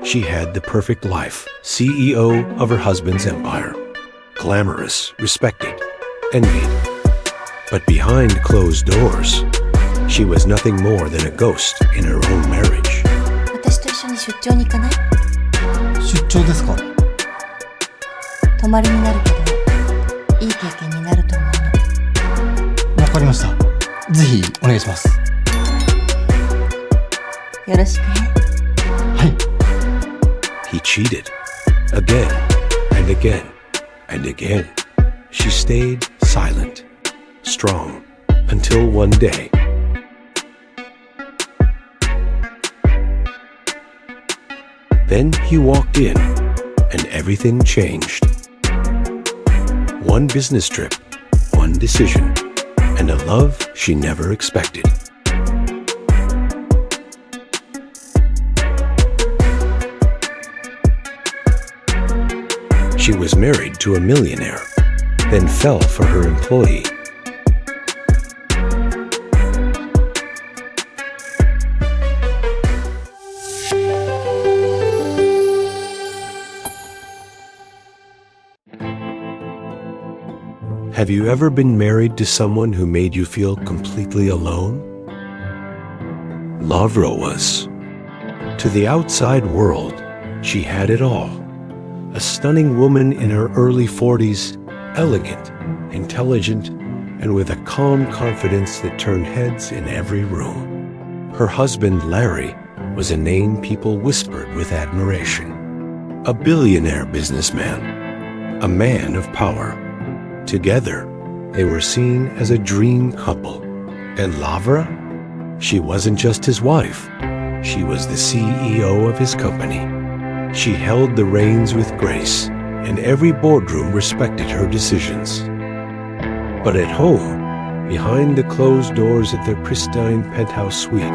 She had the perfect life, CEO of her husband's empire. Glamorous, respected, envied. But behind closed doors, she was nothing more than a ghost in her own marriage. 私と一緒に出張に行かない？出張ですか？泊まりになるけど、いい経験になると思うの。わかりました。ぜひお願いします。よろしくね。はい。He cheated. Again and again and again. She stayed silent, strong, until one day. Then he walked in, and everything changed. One business trip, one decision, and a love she never expected. She was married to a millionaire, then fell for her employee. Have you ever been married to someone who made you feel completely alone? Lavra was. To the outside world, she had it all. A stunning woman in her early 40s, elegant, intelligent, and with a calm confidence that turned heads in every room. Her husband, Larry, was a name people whispered with admiration. A billionaire businessman, a man of power. Together, they were seen as a dream couple. And Lavra? She wasn't just his wife. She was the CEO of his company. She held the reins with grace, and every boardroom respected her decisions. But at home, behind the closed doors of their pristine penthouse suite,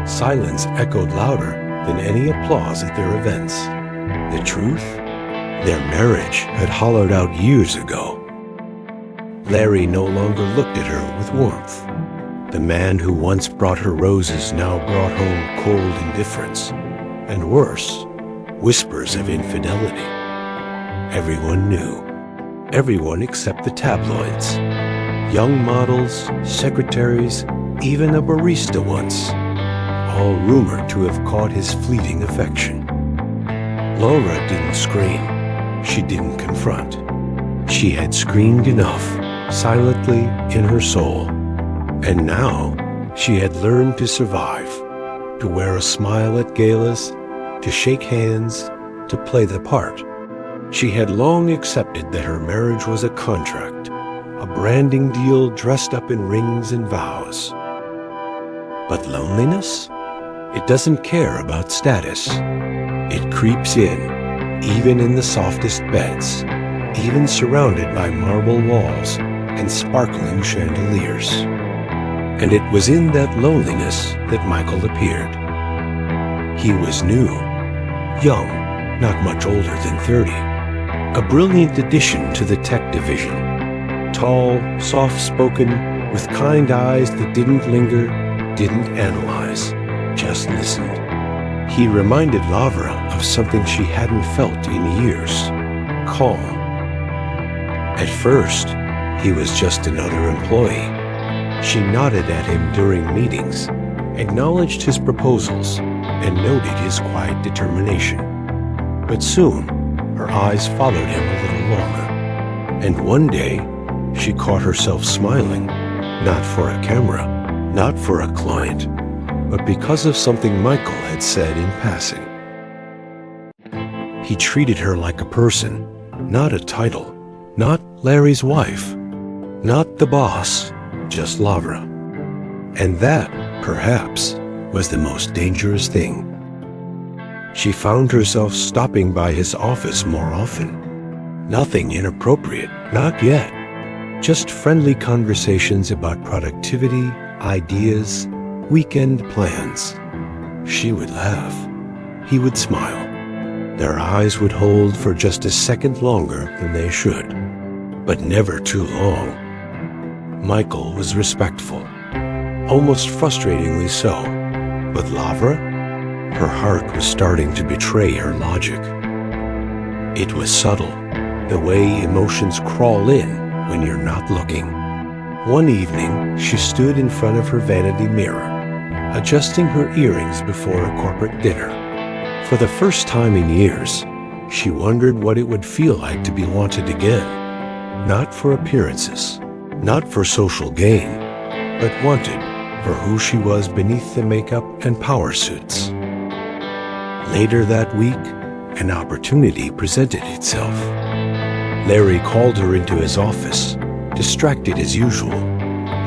silence echoed louder than any applause at their events. The truth? Their marriage had hollowed out years ago. Larry no longer looked at her with warmth. The man who once brought her roses now brought home cold indifference, and worse, whispers of infidelity. Everyone knew. Everyone except the tabloids. Young models, secretaries, even a barista once. All rumored to have caught his fleeting affection. Laura didn't scream. She didn't confront. She had screamed enough, silently in her soul. And now she had learned to survive, to wear a smile at galas, to shake hands, to play the part. She had long accepted that her marriage was a contract, a branding deal dressed up in rings and vows. But loneliness? It doesn't care about status. It creeps in, even in the softest beds, even surrounded by marble walls and sparkling chandeliers. And it was in that loneliness that Michael appeared. He was new, young, not much older than 30, a brilliant addition to the tech division. Tall, soft-spoken, with kind eyes that didn't linger, didn't analyze, just listened. He reminded Lavra of something she hadn't felt in years, calm. At first, he was just another employee. She nodded at him during meetings, acknowledged his proposals, and noted his quiet determination. But soon, her eyes followed him a little longer. And one day, she caught herself smiling, not for a camera, not for a client, but because of something Michael had said in passing. He treated her like a person, not a title, not Larry's wife, not the boss, just Lavra. And that, perhaps, was the most dangerous thing. She found herself stopping by his office more often. Nothing inappropriate, not yet. Just friendly conversations about productivity, ideas, weekend plans. She would laugh. He would smile. Their eyes would hold for just a second longer than they should, but never too long. Michael was respectful, almost frustratingly so. But Lavra? Her heart was starting to betray her logic. It was subtle, the way emotions crawl in when you're not looking. One evening, she stood in front of her vanity mirror, adjusting her earrings before a corporate dinner. For the first time in years, she wondered what it would feel like to be wanted again, not for appearances, not for social gain, but wanted for who she was beneath the makeup and power suits. Later that week, an opportunity presented itself. Larry called her into his office, distracted as usual,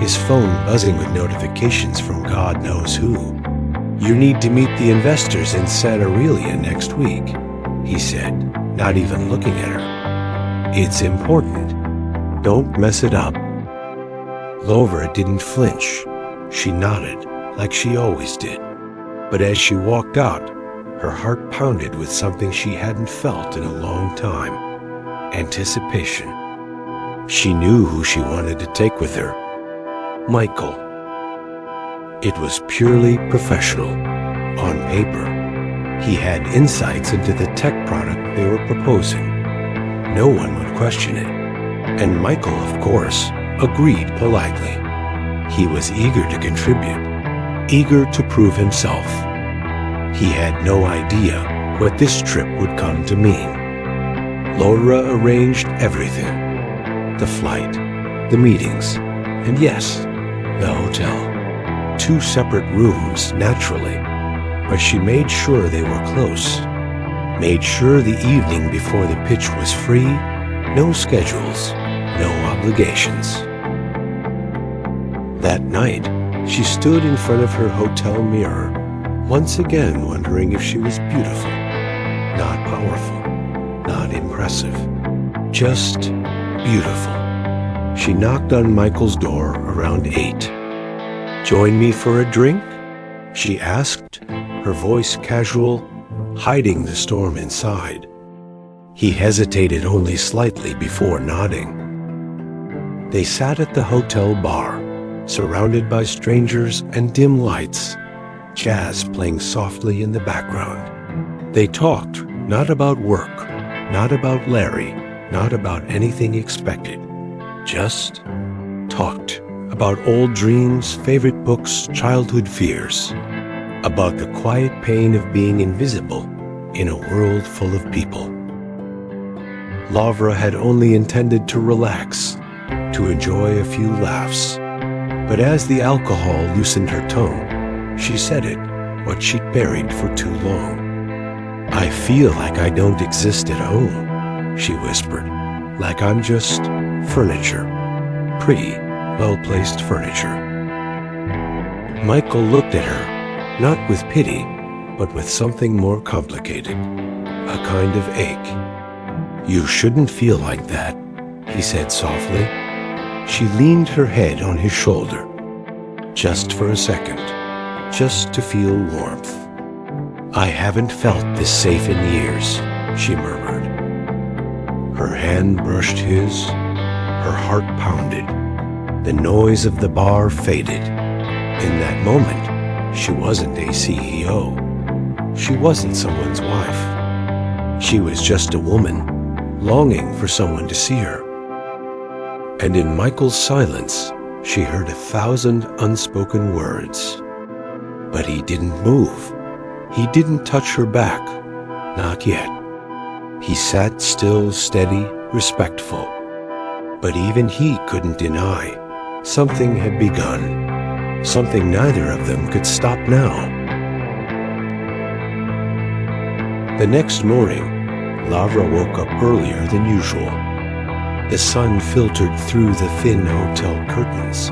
his phone buzzing with notifications from God knows who. "You need to meet the investors in Santa Aurelia next week," he said, not even looking at her. "It's important. Don't mess it up." Lavra didn't flinch. She nodded, like she always did. But as she walked out, her heart pounded with something she hadn't felt in a long time: anticipation. She knew who she wanted to take with her: Michael. It was purely professional. On paper, he had insights into the tech product they were proposing. No one would question it. And Michael, of course, agreed politely. He was eager to contribute, eager to prove himself. He had no idea what this trip would come to mean. Laura arranged everything: the flight, the meetings, and yes, the hotel. 2 separate rooms, naturally, but she made sure they were close. Made sure the evening before the pitch was free, no schedules, no obligations. That night, she stood in front of her hotel mirror, once again wondering if she was beautiful, not powerful, not impressive, just beautiful. She knocked on Michael's door around 8. "Join me for a drink?" she asked, her voice casual, hiding the storm inside. He hesitated only slightly before nodding. They sat at the hotel bar, surrounded by strangers and dim lights, jazz playing softly in the background. They talked not about work, not about Larry, not about anything expected. Just talked about old dreams, favorite books, childhood fears, about the quiet pain of being invisible in a world full of people. Lavra had only intended to relax, to enjoy a few laughs. But as the alcohol loosened her tongue, she said it, what she'd buried for too long. "I feel like I don't exist at home," she whispered, "like I'm just furniture. Pretty, well-placed furniture." Michael looked at her, not with pity, but with something more complicated, a kind of ache. "You shouldn't feel like that," he said softly. She leaned her head on his shoulder, just for a second, just to feel warmth. "I haven't felt this safe in years," she murmured. Her hand brushed his, her heart pounded. The noise of the bar faded. In that moment, she wasn't a CEO. She wasn't someone's wife. She was just a woman, longing for someone to see her. And in Michael's silence, she heard 1,000 unspoken words. But he didn't move. He didn't touch her back. Not yet. He sat still, steady, respectful. But even he couldn't deny something had begun. Something neither of them could stop now. The next morning, Lavra woke up earlier than usual. The sun filtered through the thin hotel curtains,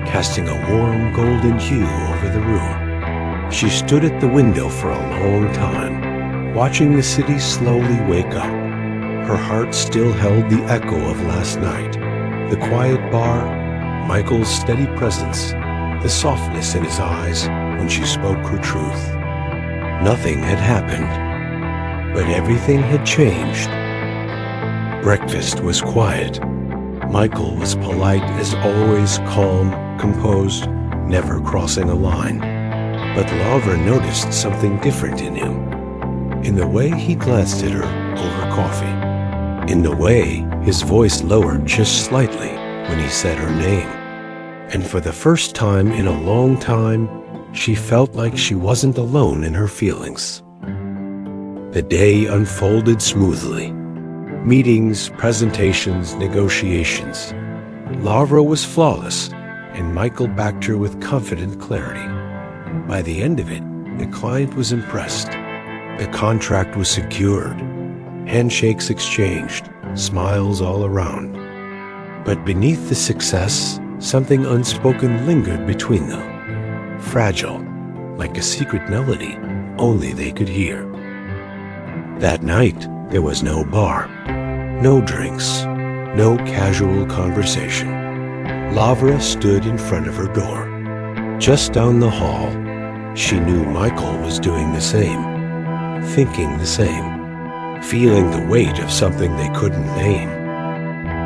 casting a warm golden hue over the room. She stood at the window for a long time, watching the city slowly wake up. Her heart still held the echo of last night, the quiet bar, Michael's steady presence, the softness in his eyes when she spoke her truth. Nothing had happened, but everything had changed. Breakfast was quiet. Michael was polite as always, calm, composed, never crossing a line. But Laura noticed something different in him. In the way he glanced at her over coffee. In the way his voice lowered just slightly when he said her name. And for the first time in a long time, she felt like she wasn't alone in her feelings. The day unfolded smoothly. Meetings, presentations, negotiations. Laura was flawless, and Michael backed her with confident clarity. By the end of it, the client was impressed. The contract was secured. Handshakes exchanged, smiles all around. But beneath the success, something unspoken lingered between them. Fragile, like a secret melody only they could hear. That night, there was no bar, no drinks, no casual conversation. Laura stood in front of her door. Just down the hall, she knew Michael was doing the same, thinking the same, feeling the weight of something they couldn't name.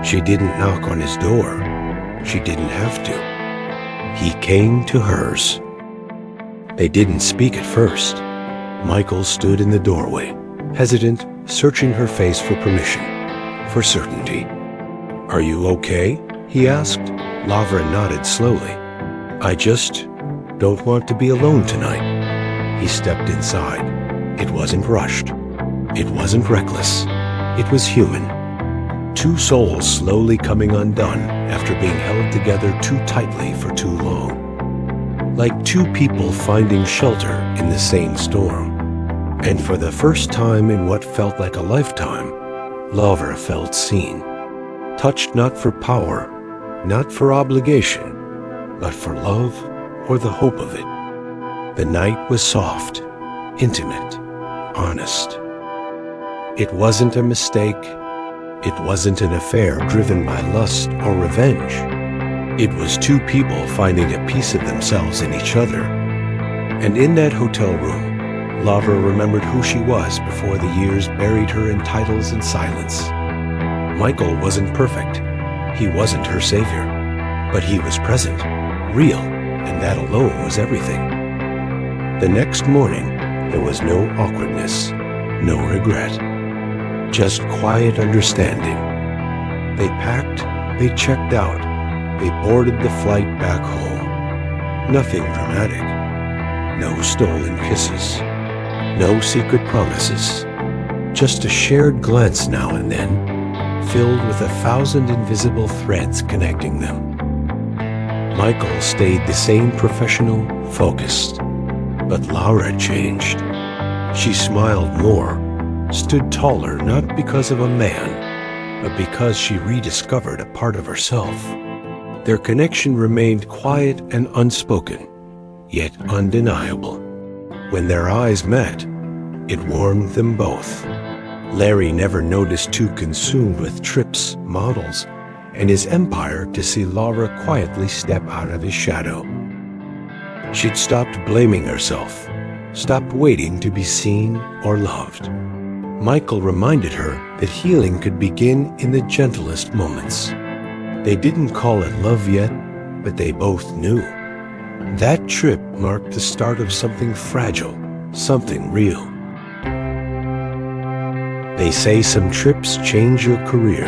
She didn't knock on his door. She didn't have to. He came to hers. They didn't speak at first. Michael stood in the doorway, hesitant, searching her face for permission, for certainty. "Are you okay?" he asked. Laura nodded slowly. "I just don't want to be alone tonight." He stepped inside. It wasn't rushed. It wasn't reckless. It was human. Two souls slowly coming undone after being held together too tightly for too long. Like two people finding shelter in the same storm. And for the first time in what felt like a lifetime, Laura felt seen. Touched not for power, not for obligation, but for love or the hope of it. The night was soft, intimate, honest. It wasn't a mistake. It wasn't an affair driven by lust or revenge. It was two people finding a piece of themselves in each other. And in that hotel room, Laura remembered who she was before the years buried her in titles and silence. Michael wasn't perfect. He wasn't her savior. But he was present, real, and that alone was everything. The next morning, there was no awkwardness, no regret. Just quiet understanding. They packed, they checked out, they boarded the flight back home. Nothing dramatic. No stolen kisses. No secret promises. Just a shared glance now and then, filled with 1,000 invisible threads connecting them. Michael stayed the same professional, focused. But Laura changed. She smiled more, stood taller not because of a man, but because she rediscovered a part of herself. Their connection remained quiet and unspoken, yet undeniable. When their eyes met, it warmed them both. Larry never noticed too consumed with trips, models, and his empire to see Laura quietly step out of his shadow. She'd stopped blaming herself, stopped waiting to be seen or loved. Michael reminded her that healing could begin in the gentlest moments. They didn't call it love yet, but they both knew. That trip marked the start of something fragile, something real. They say some trips change your career,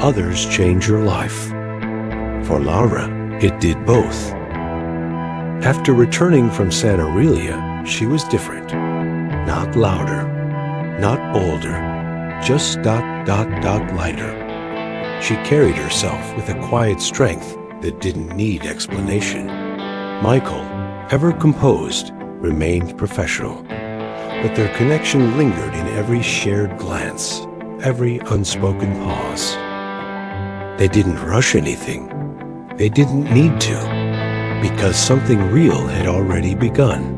others change your life. For Laura, it did both. After returning from Santa Aurelia, she was different. Not louder, not bolder, just ... lighter. She carried herself with a quiet strength that didn't need explanation. Michael, ever composed, remained professional, but their connection lingered in every shared glance, every unspoken pause. They didn't rush anything. They didn't need to, because something real had already begun.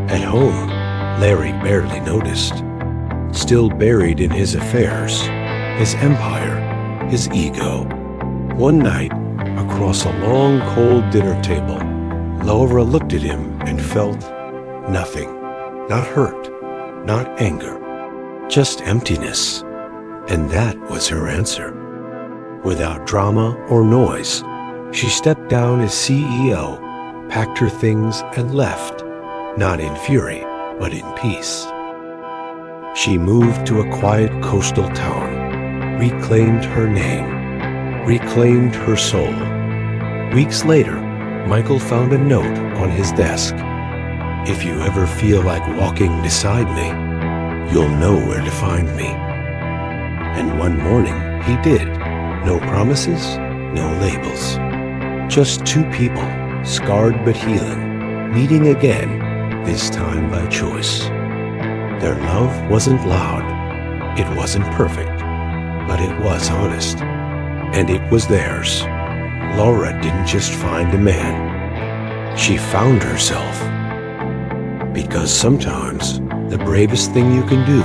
At home, Larry barely noticed, still buried in his affairs, his empire, his ego. One night, across a long, cold dinner table, Laura looked at him and felt nothing. Not hurt, not anger, just emptiness. And that was her answer. Without drama or noise, she stepped down as CEO, packed her things, and left, not in fury, but in peace. She moved to a quiet coastal town, reclaimed her name, reclaimed her soul. Weeks later, Michael found a note on his desk. "If you ever feel like walking beside me, you'll know where to find me." And one morning, he did. No promises, no labels. Just two people, scarred but healing, meeting again, this time by choice. Their love wasn't loud, it wasn't perfect, but it was honest. And it was theirs. Laura didn't just find a man, she found herself. Because sometimes the bravest thing you can do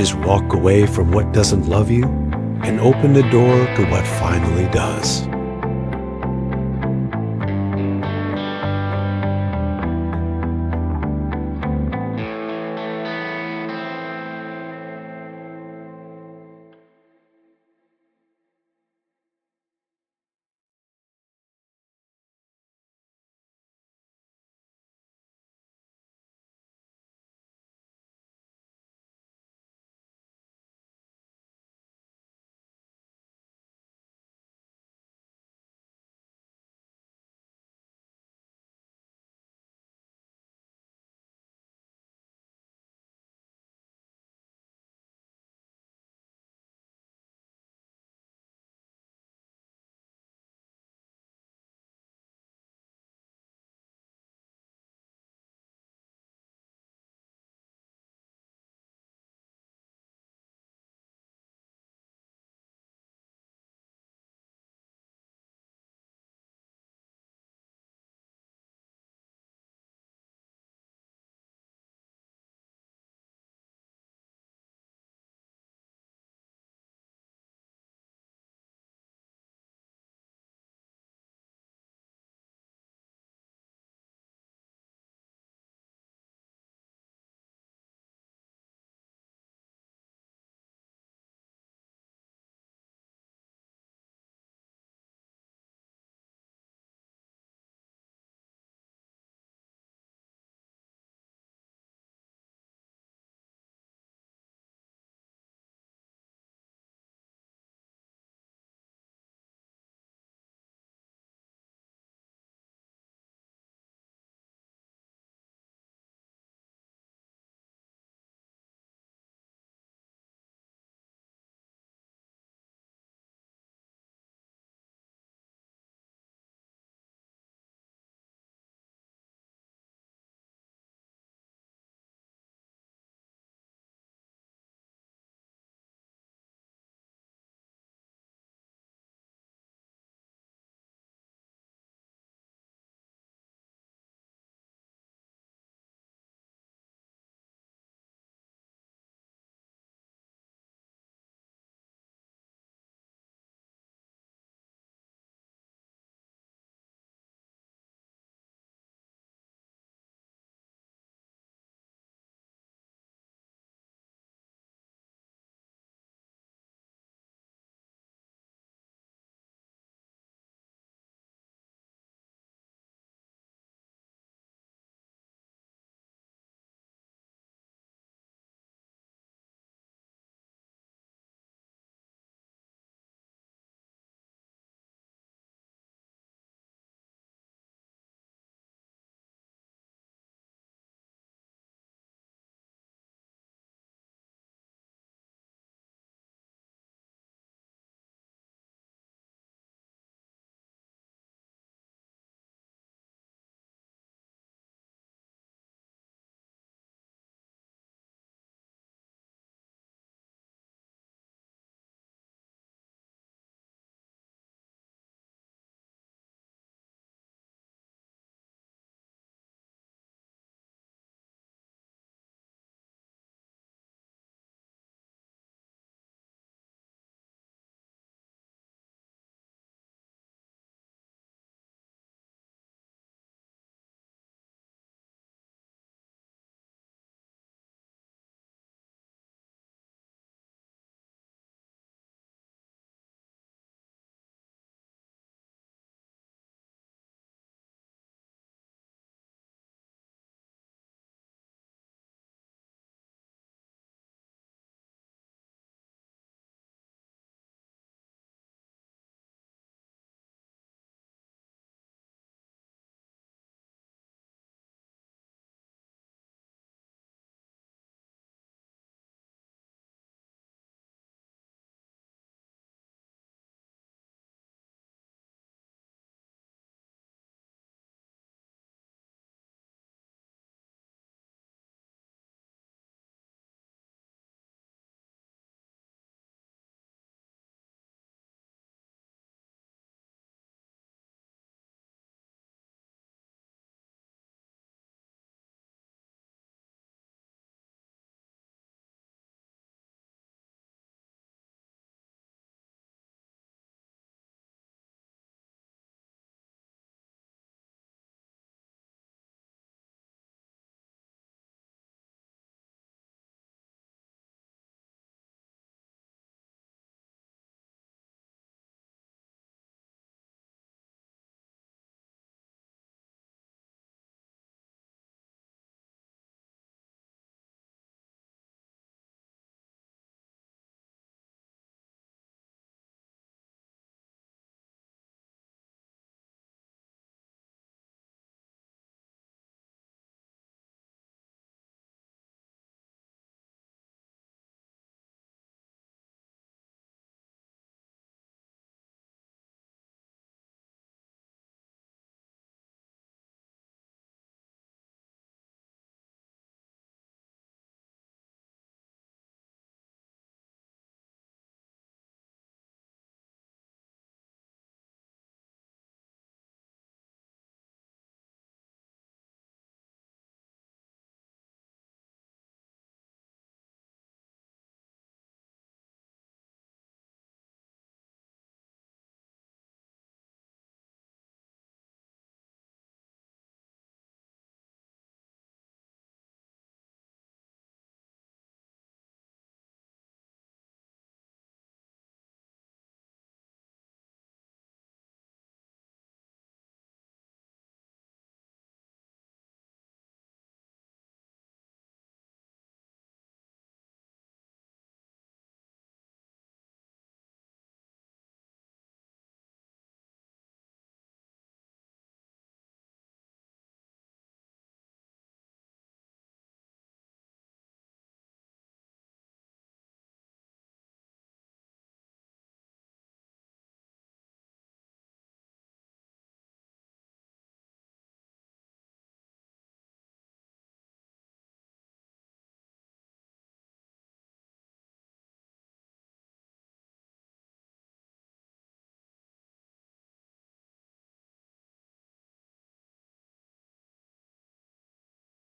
is walk away from what doesn't love you and open the door to what finally does.